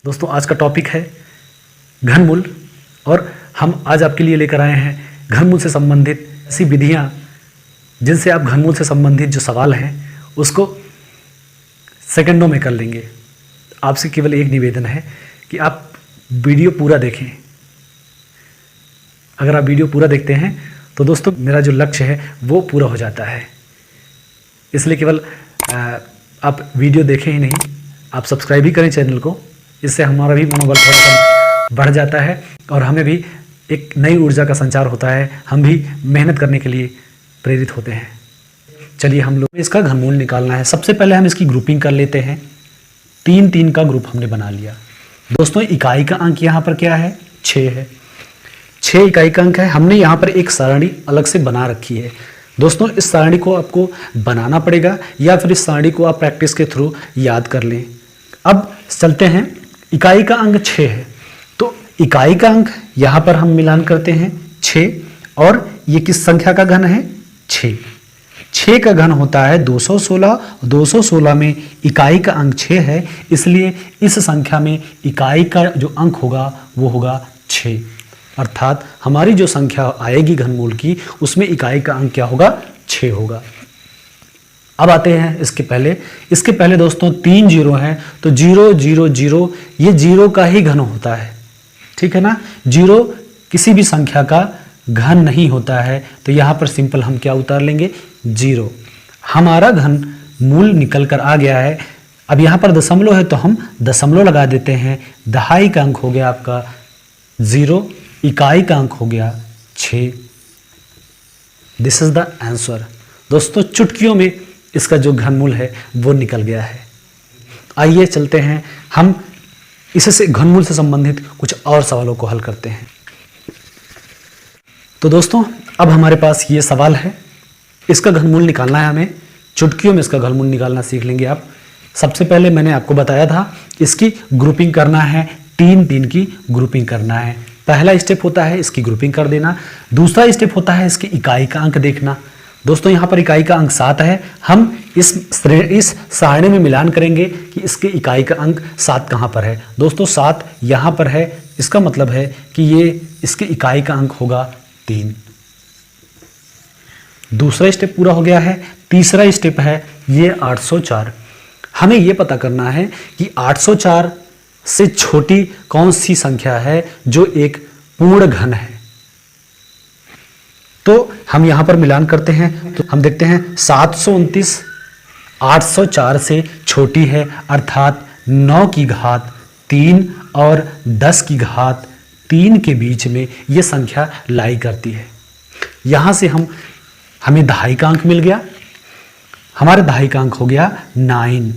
दोस्तों आज का टॉपिक है घनमूल और हम आज आपके लिए लेकर आए हैं घनमूल से संबंधित ऐसी विधियां जिनसे आप घनमूल से संबंधित जो सवाल हैं उसको सेकंडों में कर लेंगे। आपसे केवल एक निवेदन है कि आप वीडियो पूरा देखें। अगर आप वीडियो पूरा देखते हैं तो दोस्तों मेरा जो लक्ष्य है वो पूरा हो जाता है। इसलिए केवल आप वीडियो देखें ही नहीं, आप सब्सक्राइब भी करें चैनल को। इससे हमारा भी मनोबल थोड़ा सा बढ़ जाता है और हमें भी एक नई ऊर्जा का संचार होता है। हम भी मेहनत करने के लिए प्रेरित होते हैं। चलिए हम लोग इसका घनमूल निकालना है। सबसे पहले हम इसकी ग्रुपिंग कर लेते हैं। 3-3 का ग्रुप हमने बना लिया। दोस्तों इकाई का अंक यहाँ पर क्या है? 6 है। 6 इकाई का अंक है। हमने यहाँ पर एक सारणी अलग से बना रखी है। दोस्तों इस सारणी को आपको बनाना पड़ेगा या फिर इस सारणी को आप प्रैक्टिस के थ्रू याद कर लें। अब चलते हैं। इकाई का अंक 6 है तो इकाई का अंक यहाँ पर हम मिलान करते हैं 6 और ये किस संख्या का घन है? 6। 6 का घन होता है 216। 216 में इकाई का अंक 6 है, इसलिए इस संख्या में इकाई का जो अंक होगा वो होगा 6। अर्थात हमारी जो संख्या आएगी घनमूल की उसमें इकाई का अंक क्या होगा? 6 होगा। अब आते हैं इसके पहले दोस्तों 3 जीरो हैं तो 0 0 0 ये जीरो का ही घन होता है, ठीक है ना। जीरो किसी भी संख्या का घन नहीं होता है तो यहाँ पर सिंपल हम क्या उतार लेंगे? 0। हमारा घन मूल निकल कर आ गया है। अब यहाँ पर दशमलव है तो हम दशमलव लगा देते हैं। दहाई का अंक हो गया आपका 0, इकाई का अंक हो गया 6। This is the answer. दोस्तों चुटकियों में इसका जो घनमूल है वो निकल गया है। आइए चलते हैं, हम इससे घनमूल से संबंधित कुछ और सवालों को हल करते हैं। तो दोस्तों अब हमारे पास ये सवाल है, इसका घनमूल निकालना है हमें। चुटकियों में इसका घनमूल निकालना सीख लेंगे आप। सबसे पहले मैंने आपको बताया था इसकी ग्रुपिंग करना है, 3-3 की ग्रुपिंग करना है। पहला स्टेप होता है इसकी ग्रुपिंग कर देना। दूसरा स्टेप होता है इसकी इकाई का अंक देखना। दोस्तों यहाँ पर इकाई का अंक 7 है। हम इस सारणी में मिलान करेंगे कि इसके इकाई का अंक 7 कहाँ पर है। दोस्तों 7 यहाँ पर है, इसका मतलब है कि ये इसके इकाई का अंक होगा 3। दूसरा स्टेप पूरा हो गया है। तीसरा स्टेप है ये 804। हमें ये पता करना है कि 804 से छोटी कौन सी संख्या है जो एक पूर्ण घन है। तो हम यहां पर मिलान करते हैं तो हम देखते हैं 729 804 से छोटी है, अर्थात 9 की घात 3 और 10 की घात 3 के बीच में ये संख्या लाई करती है। यहां से हमें दहाई का अंक मिल गया। हमारे दहाई का अंक हो गया 9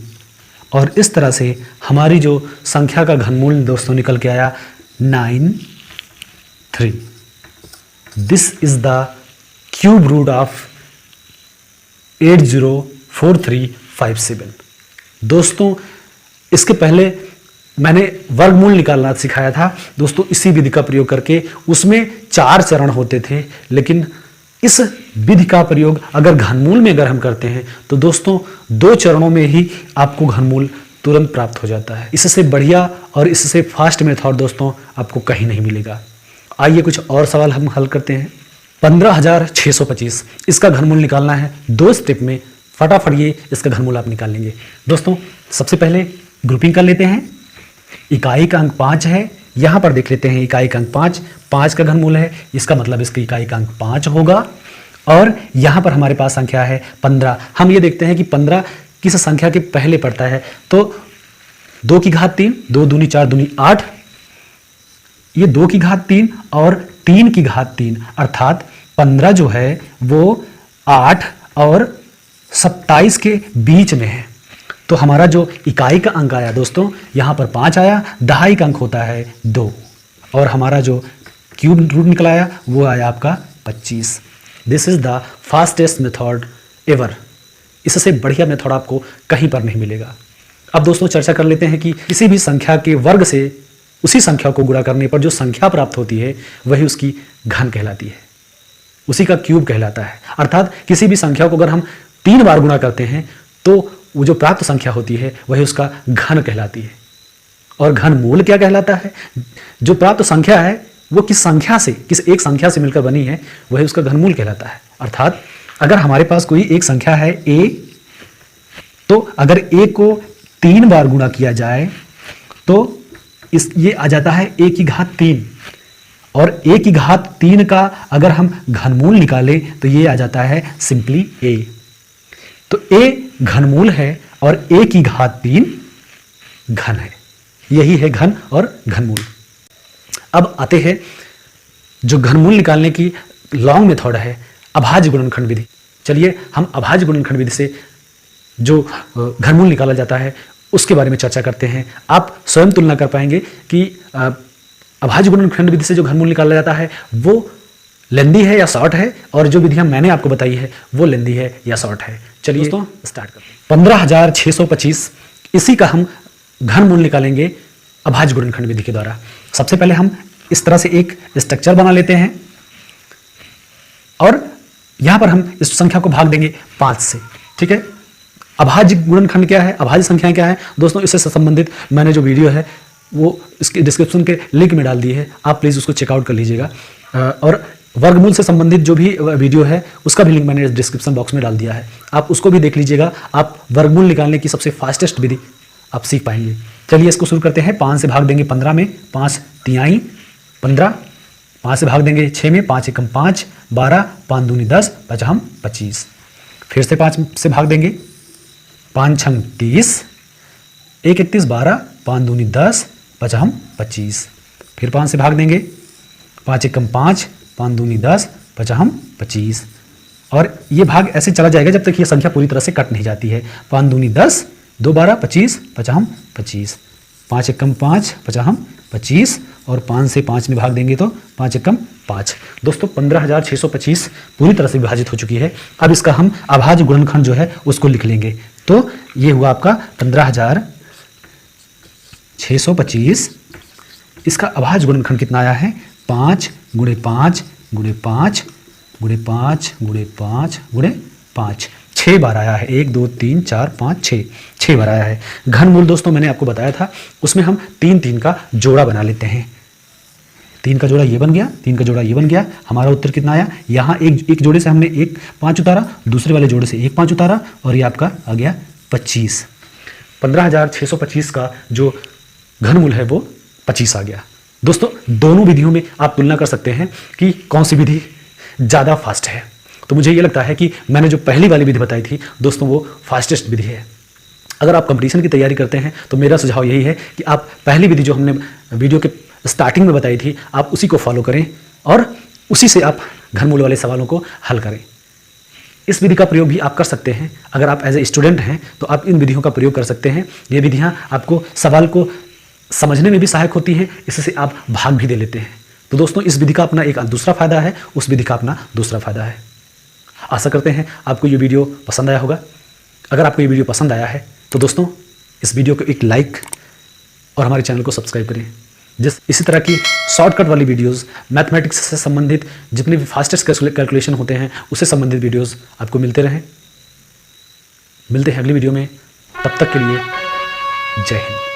और इस तरह से हमारी जो संख्या का घनमूल दोस्तों निकल के आया 93। This is the cube root of 804357। दोस्तों इसके पहले मैंने वर्गमूल निकालना सिखाया था दोस्तों, इसी विधि का प्रयोग करके। उसमें 4 चरण होते थे, लेकिन इस विधि का प्रयोग अगर घनमूल में हम करते हैं तो दोस्तों 2 चरणों में ही आपको घनमूल तुरंत प्राप्त हो जाता है। इससे बढ़िया और इससे फास्ट मेथड दोस्तों आपको कहीं नहीं मिलेगा। आइए कुछ और सवाल हम हल करते हैं। 15625 इसका घनमूल निकालना है 2 स्टेप में। फटाफट ये इसका घनमूल आप निकाल लेंगे। दोस्तों सबसे पहले ग्रुपिंग कर लेते हैं। इकाई का अंक 5 है, यहां पर देख लेते हैं इकाई का अंक 5 का घनमूल है, इसका मतलब इसकी इकाई का अंक 5 होगा। और यहां पर हमारे पास संख्या है 15। हम ये देखते हैं कि 15 किस संख्या के पहले पड़ता है। तो 2 की घात 3, 2 दूनी 4 दूनी 8, ये 2 की घात 3 और 3 की घात 3, अर्थात 15 जो है वो 8 और 27 के बीच में है। तो हमारा जो इकाई का अंक आया दोस्तों यहाँ पर 5 आया। दहाई का अंक होता है 2 और हमारा जो क्यूब रूट निकला आया वो आया आपका 25। This is the fastest method ever. इससे बढ़िया मेथड आपको कहीं पर नहीं मिलेगा। अब दोस्तों चर्चा कर लेते हैं कि किसी भी संख्या के वर्ग से उसी संख्या को गुणा करने पर जो संख्या प्राप्त होती है वही उसकी घन कहलाती है, उसी का क्यूब कहलाता है। अर्थात किसी भी संख्या को अगर हम 3 बार गुणा करते हैं तो वो जो प्राप्त संख्या होती है वही उसका घन कहलाती है। और घनमूल क्या कहलाता है? जो प्राप्त संख्या है वो किस संख्या से, किस एक संख्या से मिलकर बनी है, वही उसका घनमूल कहलाता है। अर्थात अगर हमारे पास कोई एक संख्या है a, तो अगर a को 3 बार गुणा किया जाए तो ये आ जाता है a की घात 3, और a की घात 3 का अगर हम घनमूल निकालें तो ये आ जाता है सिंपली a। तो a घनमूल है और a की घात 3 घन है। यही है घन और घनमूल। अब आते हैं जो घनमूल निकालने की लॉन्ग मेथड है, अभाज्य गुणनखंड विधि। चलिए हम अभाज्य गुणनखंड विधि से जो घनमूल निकाला जाता है उसके बारे में चर्चा करते हैं। आप स्वयं तुलना कर पाएंगे कि अभाज्य गुणनखंड विधि से जो घनमूल निकाला जाता है वो लेंदी है या शॉर्ट है, और जो विधियां मैंने आपको बताई है वो लेंदी है या शॉर्ट है। चलिए दोस्तों स्टार्ट करते हैं। 15,625 इसी का हम घनमूल निकालेंगे अभाज्य गुणनखंड विधि के द्वारा। सबसे पहले हम इस तरह से एक स्ट्रक्चर बना लेते हैं और यहां पर हम इस संख्या को भाग देंगे 5 से। ठीक है, अभाज्य गुणनखंड क्या है, अभाज्य संख्याएं क्या है दोस्तों, इससे संबंधित मैंने जो वीडियो है वो इसके डिस्क्रिप्शन के लिंक में डाल दी है, आप प्लीज़ उसको चेकआउट कर लीजिएगा। और वर्गमूल से संबंधित जो भी वीडियो है उसका भी लिंक मैंने डिस्क्रिप्शन बॉक्स में डाल दिया है, आप उसको भी देख लीजिएगा। आप वर्गमूल निकालने की सबसे फास्टेस्ट विधि आप सीख पाएंगे। चलिए इसको शुरू करते हैं। 5 से भाग देंगे 15 में, 5 तिहाई 15, 5 से भाग देंगे 6 में, 5 एकम 5, 12, 5 दूनी 10, 5 हम 25। फिर से 5 से भाग देंगे, 5 छंग 30, 1 31 12, 5 दूनी 10, 5 हम 25। फिर 5 से भाग देंगे, 5 एकम 5, 5 दूनी 10, 5 हम 25। और ये भाग ऐसे चला जाएगा जब तक ये संख्या पूरी तरह से कट नहीं जाती है। 5 दूनी 10, 2 12 25, 5 हम 25, 5 एकम 5, 5 हम 25, और 5 से 5 में भाग देंगे तो 5 एकम 5। दोस्तों 15,625 पूरी तरह से विभाजित हो चुकी है। अब इसका हम अभाज्य गुणनखंड जो है उसको लिख लेंगे। तो ये हुआ आपका 15,625। इसका अभाज्य गुणनखंड कितना आया है? 5 × 5 × 5 × 5 × 5 × 5, 6 बार आया है। 1 2 3 4 5 6 बार आया है। घनमूल दोस्तों मैंने आपको बताया था, उसमें हम 3 का जोड़ा बना लेते हैं। 3 का जोड़ा ये बन गया, 3 का जोड़ा ये बन गया। हमारा उत्तर कितना आया? यहाँ एक जोड़े से हमने 1 5 उतारा, दूसरे वाले जोड़े से 1 5 उतारा, और ये आपका आ गया 25। 15,625 का जो घनमूल है वो 25 आ गया। दोस्तों दोनों विधियों में आप तुलना कर सकते हैं कि कौन सी विधि ज़्यादा फास्ट है। तो मुझे ये लगता है कि मैंने जो पहली वाली विधि बताई थी दोस्तों वो फास्टेस्ट विधि है। अगर आप कंपटीशन की तैयारी करते हैं तो मेरा सुझाव यही है कि आप पहली विधि जो हमने वीडियो के स्टार्टिंग में बताई थी आप उसी को फॉलो करें और उसी से आप घनमूल वाले सवालों को हल करें। इस विधि का प्रयोग भी आप कर सकते हैं। अगर आप एज ए स्टूडेंट हैं तो आप इन विधियों का प्रयोग कर सकते हैं। ये विधियाँ आपको सवाल को समझने में भी सहायक होती हैं, इससे आप भाग भी दे लेते हैं। तो दोस्तों इस विधि का अपना एक दूसरा फायदा है, उस विधि का अपना दूसरा फायदा है। आशा करते हैं आपको ये वीडियो पसंद आया होगा। अगर आपको ये वीडियो पसंद आया है तो दोस्तों इस वीडियो को एक लाइक और हमारे चैनल को सब्सक्राइब करें। इसी तरह की शॉर्टकट वाली वीडियोस, मैथमेटिक्स से संबंधित जितने भी फास्टेस्ट कैलकुलेशन होते हैं उससे संबंधित वीडियोस आपको मिलते रहें। मिलते हैं अगली वीडियो में, तब तक के लिए जय हिंद।